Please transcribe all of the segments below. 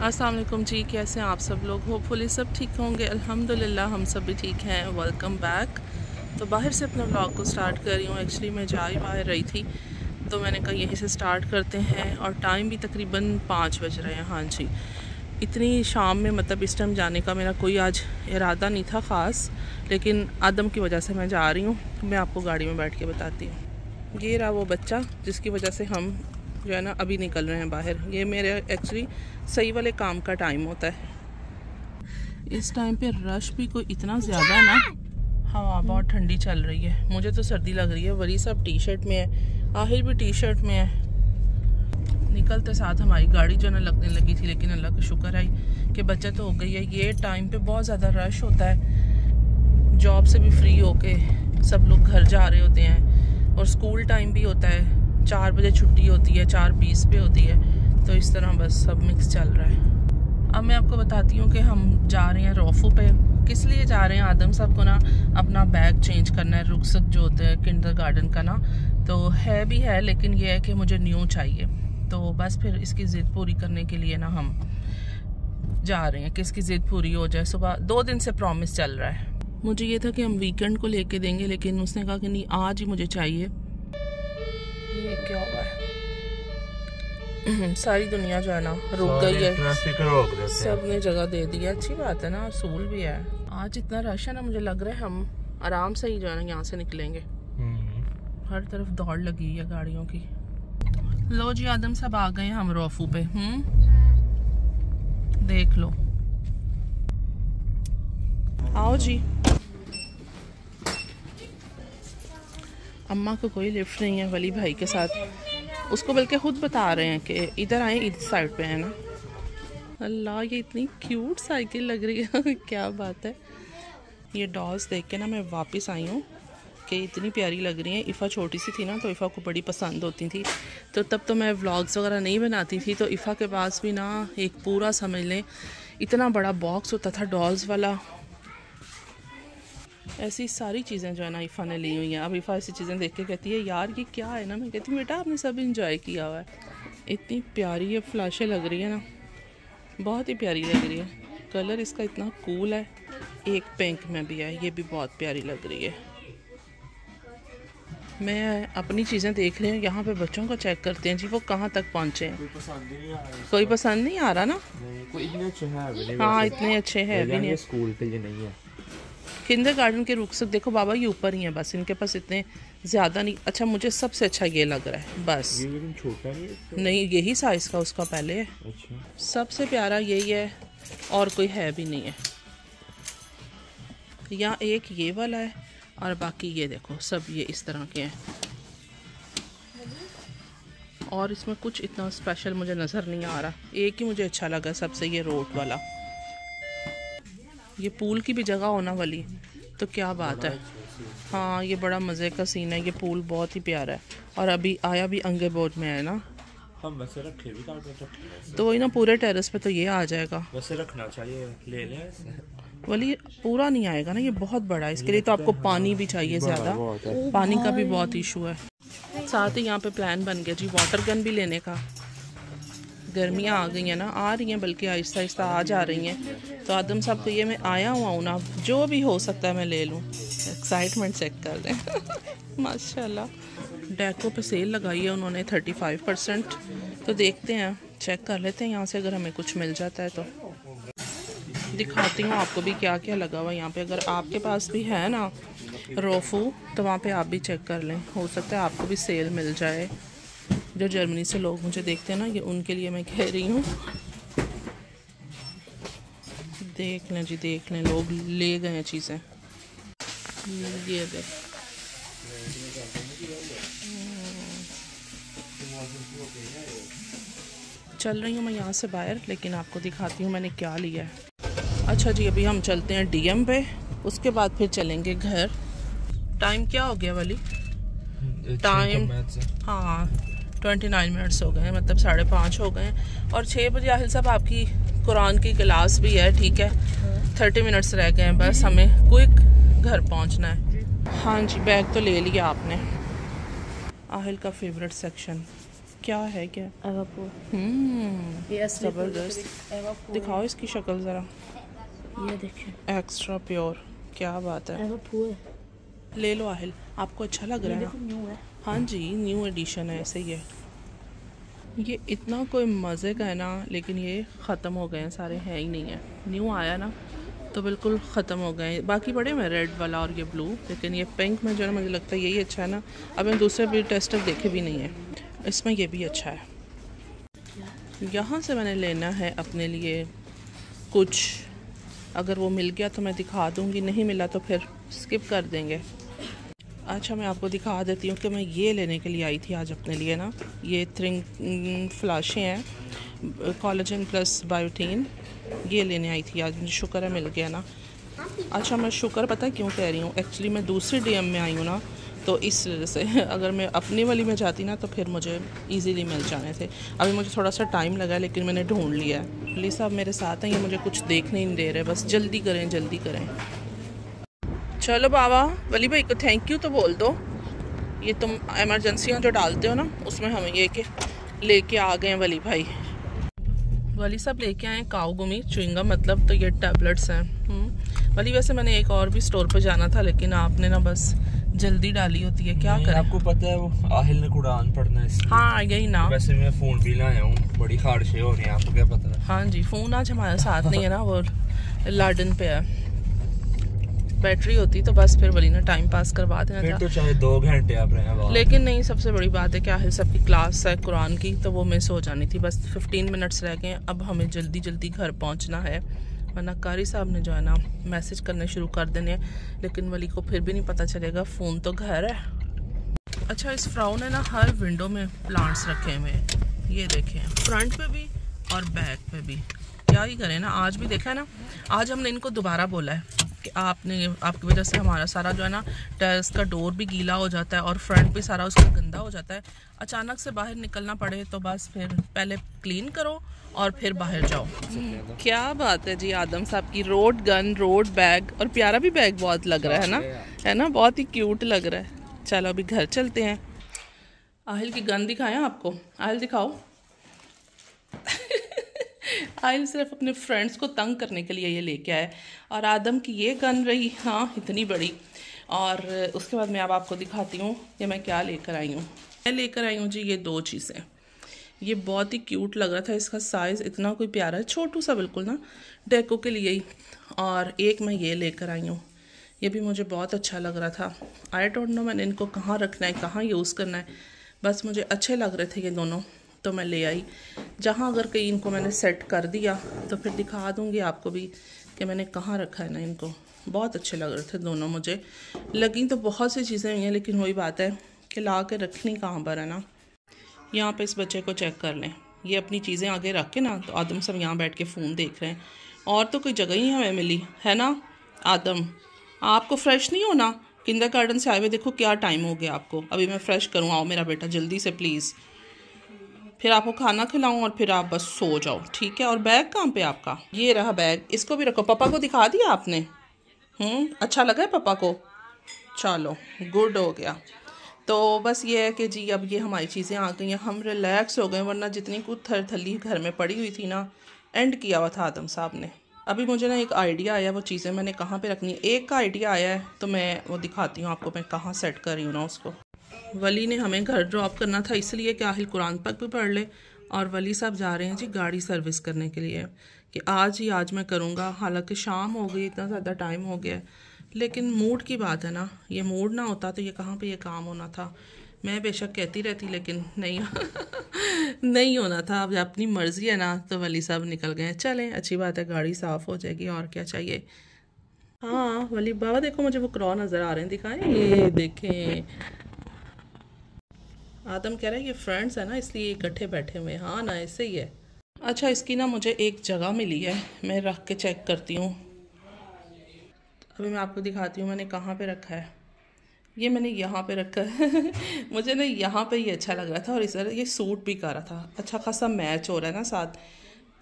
अस्सलाम वालेकुम जी, कैसे हैं आप सब लोग। होपफुली सब ठीक होंगे। अल्हम्दुलिल्लाह हम सब भी ठीक हैं। Welcome back. तो बाहर से अपने व्लॉग को स्टार्ट कर रही हूँ। एक्चुअली मैं जा ही बाहर रही थी तो मैंने कहा यहीं से स्टार्ट करते हैं। और टाइम भी तकरीबन 5 बज रहे हैं। हाँ जी, इतनी शाम में मतलब इस टाइम जाने का मेरा कोई आज इरादा नहीं था ख़ास, लेकिन आदम की वजह से मैं जा रही हूँ। मैं आपको गाड़ी में बैठ के बताती हूँ। ये रहा वो बच्चा जिसकी वजह से हम जो है ना अभी निकल रहे हैं बाहर। ये मेरे एक्चुअली सही वाले काम का टाइम होता है। इस टाइम पे रश भी कोई इतना ज़्यादा है ना। हवा बहुत ठंडी चल रही है, मुझे तो सर्दी लग रही है। वरी सब टी शर्ट में है, आहिर भी टी शर्ट में है। निकलते साथ हमारी गाड़ी जो है ना लगने लगी थी, लेकिन अल्लाह का शुक्र है कि बचत हो गई है। ये टाइम पे बहुत ज़्यादा रश होता है। जॉब से भी फ्री होके सब लोग घर जा रहे होते हैं और स्कूल टाइम भी होता है। 4 बजे छुट्टी होती है, 4:20 पे होती है। तो इस तरह बस सब मिक्स चल रहा है। अब मैं आपको बताती हूँ कि हम जा रहे हैं रोफू पे। किस लिए जा रहे हैं? आदम साहब को ना अपना बैग चेंज करना है, रुखसत जो होता है किंडरगार्टन का ना, तो है भी है, लेकिन ये है कि मुझे न्यू चाहिए। तो बस फिर इसकी ज़िद पूरी करने के लिए ना हम जा रहे हैं कि इसकी ज़िद पूरी हो जाए। सुबह 2 दिन से प्रॉमिस चल रहा है। मुझे ये था कि हम वीकेंड को लेके देंगे, लेकिन उसने कहा कि नहीं आज ही मुझे चाहिए। ये क्या हुआ है? सारी दुनिया जो है ना रुक गई है, सब ने जगह दे दी है। अच्छी बात है ना, असूल भी है। आज इतना रश है ना, मुझे लग रहा है हम आराम से ही जो है ना यहाँ से निकलेंगे। हर तरफ दौड़ लगी है गाड़ियों की। लो जी, आदम साहब आ गए हैं हम रोफू पे। देख लो, आओ जी। अम्मा को कोई लिफ्ट नहीं है वली भाई के साथ। उसको बल्कि खुद बता रहे हैं कि इधर आए, इस साइड पे है ना। अल्लाह, ये इतनी क्यूट साइकिल लग रही है। क्या बात है। ये डॉल्स देख के ना मैं वापस आई हूँ कि इतनी प्यारी लग रही है। इफ़ा छोटी सी थी ना तो इफ़ा को बड़ी पसंद होती थी। तो तब तो मैं व्लॉग्स वगैरह नहीं बनाती थी, तो इफ़ा के पास भी ना एक पूरा समझ लें इतना बड़ा बॉक्स होता था डॉल्स वाला। ऐसी सारी चीज़ें जो है ना इफ़ा ने ली हुई हैं। अब इफ़ा ऐसी चीज़ें देख के कहती है यार ये क्या है ना। मैं कहती हूँ बेटा आपने सब इंजॉय किया हुआ है। इतनी प्यारी ये फ्लैशें लग रही है ना, बहुत ही प्यारी लग रही है। कलर इसका इतना कूल है। एक पिंक में भी है, ये भी बहुत प्यारी लग रही है। मैं अपनी चीज़ें देख रही हूँ, यहाँ पे बच्चों को चेक करते हैं जी वो कहाँ तक पहुँचे हैं। कोई पसंद नहीं आ रहा ना। कोई इतने अच्छे हैं। हाँ, इतने अच्छे हैं भी नहीं। स्कूल के लिए नहीं है। किंडरगार्टन के रुखसत देखो बाबा, ये ऊपर ही है बस, इनके पास इतने ज़्यादा नहीं। अच्छा, मुझे सबसे अच्छा ये लग रहा है बस। ये छोटा नहीं है? नहीं, यही साइज़ का उसका पहले है। अच्छा, सबसे प्यारा यही है और कोई है भी नहीं है। यहाँ एक ये वाला है और बाकी ये देखो सब ये इस तरह के हैं। और इसमें कुछ इतना स्पेशल मुझे नज़र नहीं आ रहा। एक ही मुझे अच्छा लगा सबसे, ये रोड वाला। ये पूल की भी जगह होना वाली तो क्या बात है। हाँ, ये बड़ा मज़े का सीन है। ये पूल बहुत ही प्यारा है और अभी आया भी अंगे बोर्ड में है ना। हम वैसे रखे भी तो वही ना, पूरे टेरेस पे तो ये आ जाएगा। वैसे रखना चाहिए, ले लें। वाली पूरा नहीं आएगा ना, ये बहुत बड़ा है। इसके लिए तो आपको पानी भी चाहिए ज़्यादा। पानी का भी बहुत इशू है। साथ ही यहाँ पे प्लान बन गया जी वाटर गन भी लेने का। गर्मियाँ आ गई हैं ना, आ रही हैं बल्कि आहिस्ता आहिस्ता आ जा रही हैं। तो आदम साहब को ये मैं आया हुआ हूँ ना, जो भी हो सकता है मैं ले लूँ। एक्साइटमेंट चेक कर दें। माशाल्लाह, डेको पे सेल लगाई है उन्होंने 35%। तो देखते हैं, चेक कर लेते हैं यहाँ से, अगर हमें कुछ मिल जाता है तो दिखाती हूँ आपको भी क्या क्या लगा हुआ यहाँ पे। अगर आपके पास भी है ना रोफू तो वहाँ पे आप भी चेक कर लें, हो सकता है आपको भी सेल मिल जाए। जो जर्मनी से लोग मुझे देखते हैं ना, ये उनके लिए मैं कह रही हूँ। देख लें जी, देख लें, लोग ले गए हैं चीज़ें। ये देख, चल रही हूँ मैं यहाँ से बाहर, लेकिन आपको दिखाती हूँ मैंने क्या लिया है। अच्छा जी, अभी हम चलते हैं डीएम पे, उसके बाद फिर चलेंगे घर। टाइम क्या हो गया वाली? टाइम हाँ 29 मिनट्स हो गए हैं, मतलब 5:30 हो गए हैं। और 6 बजे आहिल साहब आपकी कुरान की क्लास भी है, ठीक है। 30 मिनट्स रह गए हैं बस, हमें क्विक घर पहुंचना है। हाँ जी, बैग तो ले लिया आपने। आहिल का फेवरेट सेक्शन क्या है क्या? ज़बरदस्त। दिखाओ इसकी शक्ल ज़रा। ये देखिए एक्स्ट्रा प्योर, क्या बात है। ले लो आहिल, आपको अच्छा लग रहा है? न्यू है। हाँ जी, न्यू एडिशन है, ऐसे ही है। ये इतना कोई मज़े का है ना, लेकिन ये ख़त्म हो गए हैं सारे, हैं ही नहीं है। न्यू आया ना तो बिल्कुल ख़त्म हो गए। बाकी बड़े में रेड वाला और ये ब्लू, लेकिन ये पिंक में जो है मुझे लगता है यही अच्छा है ना। अब मैंने दूसरे भी टेस्टर देखे भी नहीं है, इसमें ये भी अच्छा है। यहाँ से मैंने लेना है अपने लिए कुछ, अगर वो मिल गया तो मैं दिखा दूँगी, नहीं मिला तो फिर स्किप कर देंगे। अच्छा, मैं आपको दिखा देती हूँ कि मैं ये लेने के लिए आई थी आज अपने लिए ना। ये 3 फ्लाशें हैं कोलेजन प्लस बायोटीन, ये लेने आई थी आज। मुझे शुक्र है मिल गया ना। अच्छा, मैं शुक्र पता क्यों कह रही हूँ, एक्चुअली मैं दूसरी डीएम में आई हूँ ना, तो इस वजह से अगर मैं अपनी वाली में जाती ना तो फिर मुझे इजीली मिल जाने थे। अभी मुझे थोड़ा सा टाइम लगा, लेकिन मैंने ढूंढ लिया है। पुलिस साहब मेरे साथ हैं, ये मुझे कुछ देखने नहीं दे रहे, बस जल्दी करें जल्दी करें। चलो बाबा, वली भाई को थैंक यू तो बोल दो। ये तुम एमरजेंसियाँ जो डालते हो ना, उसमें हमें ये कि लेके आ गए हैं वली भाई। वली सब लेके आए काओगुमी च्युइंगम, मतलब तो ये टैबलेट्स हैं। वली वैसे मैंने एक और भी स्टोर पर जाना था, लेकिन आपने ना बस जल्दी डाली होती है, क्या करें। आपको पता है वो आहिल ने कुरान पढ़ना है। हाँ यही ना। वैसे मैं फ़ोन भी लाया हूँ, बड़ी खारिशें हो रही हैं, आपको क्या पता है। हाँ जी, फ़ोन आज हमारे साथ नहीं है ना, वो लाडन पे है। बैटरी होती तो बस फिर वली ने टाइम पास करवा देना था। तो चाहे 2 घंटे आप रहे हैं, लेकिन नहीं, सबसे बड़ी बात है कि आहिल सबकी क्लास है कुरान की, तो वो मिस हो जानी थी। बस 15 मिनट्स रह गए, अब हमें जल्दी जल्दी घर पहुंचना है, वरना कारी साहब ने जो है ना मैसेज करने शुरू कर देने, लेकिन वली को फिर भी नहीं पता चलेगा, फ़ोन तो घर है। अच्छा, इस फ्राउ ने ना हर विंडो में प्लांट्स रखे हुए हैं, ये देखें, फ्रंट पे भी और बैक पे भी। क्या ही करें ना, आज भी देखा है ना, आज हमने इनको दोबारा बोला है कि आपकी वजह से हमारा सारा जो है ना टेरेस का डोर भी गीला हो जाता है और फ्रंट भी सारा उसका गंदा हो जाता है। अचानक से बाहर निकलना पड़े तो बस फिर पहले क्लीन करो और फिर बाहर जाओ। क्या बात है जी, आदम साहब की रोड गन, रोड बैग, और प्यारा भी बैग बहुत लग रहा है ना, बहुत ही क्यूट लग रहा है। चलो अभी घर चलते हैं। आहिल की गन दिखाएं आपको, आहिल दिखाओ। आहिल सिर्फ अपने फ्रेंड्स को तंग करने के लिए ये लेके आए, और आदम की ये गन रही हाँ इतनी बड़ी। और उसके बाद मैं अब आपको दिखाती हूँ कि मैं क्या लेकर आई हूँ। मैं लेकर आई हूँ जी ये 2 चीज़ें। ये बहुत ही क्यूट लग रहा था, इसका साइज़ इतना कोई प्यारा है, छोटू सा बिल्कुल ना, डेको के लिए ही। और एक मैं ये लेकर आई हूँ, ये भी मुझे बहुत अच्छा लग रहा था। आई डोंट नो मैंने इनको कहाँ रखना है, कहाँ यूज़ करना है, बस मुझे अच्छे लग रहे थे ये दोनों, तो मैं ले आई। जहाँ अगर कहीं इनको मैंने सेट कर दिया तो फिर दिखा दूँगी आपको भी कि मैंने कहाँ रखा है ना इनको। बहुत अच्छे लग रहे थे दोनों मुझे। लगी तो बहुत सी चीज़ें हुई हैं, लेकिन वही बात है कि ला के रखनी कहाँ पर है ना। यहाँ पे इस बच्चे को चेक कर लें, ये अपनी चीज़ें आगे रख के ना, तो आदम सब यहाँ बैठ के फ़ोन देख रहे हैं, और तो कोई जगह ही हमें मिली है ना। आदम, आपको फ्रेश नहीं होना? किंडरगार्टन से आए हुए देखो क्या टाइम हो गया आपको। अभी मैं फ़्रेश करूँ, आओ मेरा बेटा जल्दी से प्लीज़, फिर आपको खाना खिलाऊं और फिर आप बस सो जाओ, ठीक है। और बैग कहाँ पे आपका? ये रहा बैग, इसको भी रखो। पापा को दिखा दिया आपने? अच्छा लगा है पापा को? चलो गुड हो गया। तो बस ये है कि जी अब ये हमारी चीज़ें आ गई हैं, हम रिलैक्स हो गए, वरना जितनी कुछ थली घर में पड़ी हुई थी ना, एंड किया हुआ था आदम साहब ने। अभी मुझे ना एक आइडिया आया, वो चीज़ें मैंने कहाँ पे रखनी है, एक का आइडिया आया है, तो मैं वो दिखाती हूँ आपको मैं कहाँ सेट कर रही हूँ ना उसको। वली ने हमें घर ड्रॉप करना था, इसलिए कि आहिल कुरान पाक भी पढ़ ले, और वली साहब जा रहे हैं जी गाड़ी सर्विस करने के लिए, कि आज मैं करूँगा। हालांकि शाम हो गई, इतना ज़्यादा टाइम हो गया, लेकिन मूड की बात है ना, ये मूड ना होता तो ये कहाँ पे ये काम होना था। मैं बेशक कहती रहती, लेकिन नहीं नहीं होना था। अब अपनी मर्ज़ी है ना, तो वली साहब निकल गए। चलें, अच्छी बात है, गाड़ी साफ़ हो जाएगी, और क्या चाहिए। हाँ वली बाबा देखो, मुझे वो क्रॉ नज़र आ रहे हैं, दिखाएं, ये देखें। आदम कह रहा है ये फ्रेंड्स है ना, इसलिए इकट्ठे बैठे हुए। हाँ ना, ऐसे ही है। अच्छा, इसकी ना मुझे एक जगह मिली है, मैं रख के चेक करती हूँ। अभी मैं आपको दिखाती हूँ मैंने कहाँ पे रखा है। ये मैंने यहाँ पे रखा है मुझे ना यहाँ पे ये अच्छा लग रहा था, और इस तरह ये सूट भी कर रहा था, अच्छा खासा मैच हो रहा है ना साथ।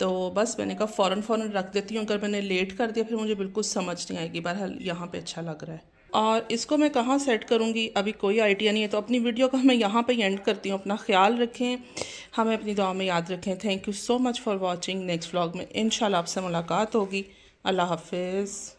तो बस मैंने कहा फ़ौरन रख देती हूँ, अगर मैंने लेट कर दिया फिर मुझे बिल्कुल समझ नहीं आएगी। बहरहाल यहाँ पे अच्छा लग रहा है। और इसको मैं कहाँ सेट करूँगी अभी कोई आइडिया नहीं है। तो अपनी वीडियो को मैं यहाँ पे एंड करती हूँ। अपना ख्याल रखें, हमें अपनी दुआ में याद रखें। Thank you so much for watching. Next vlog में इंशाल्लाह आपसे मुलाकात होगी। अल्लाह हाफिज़।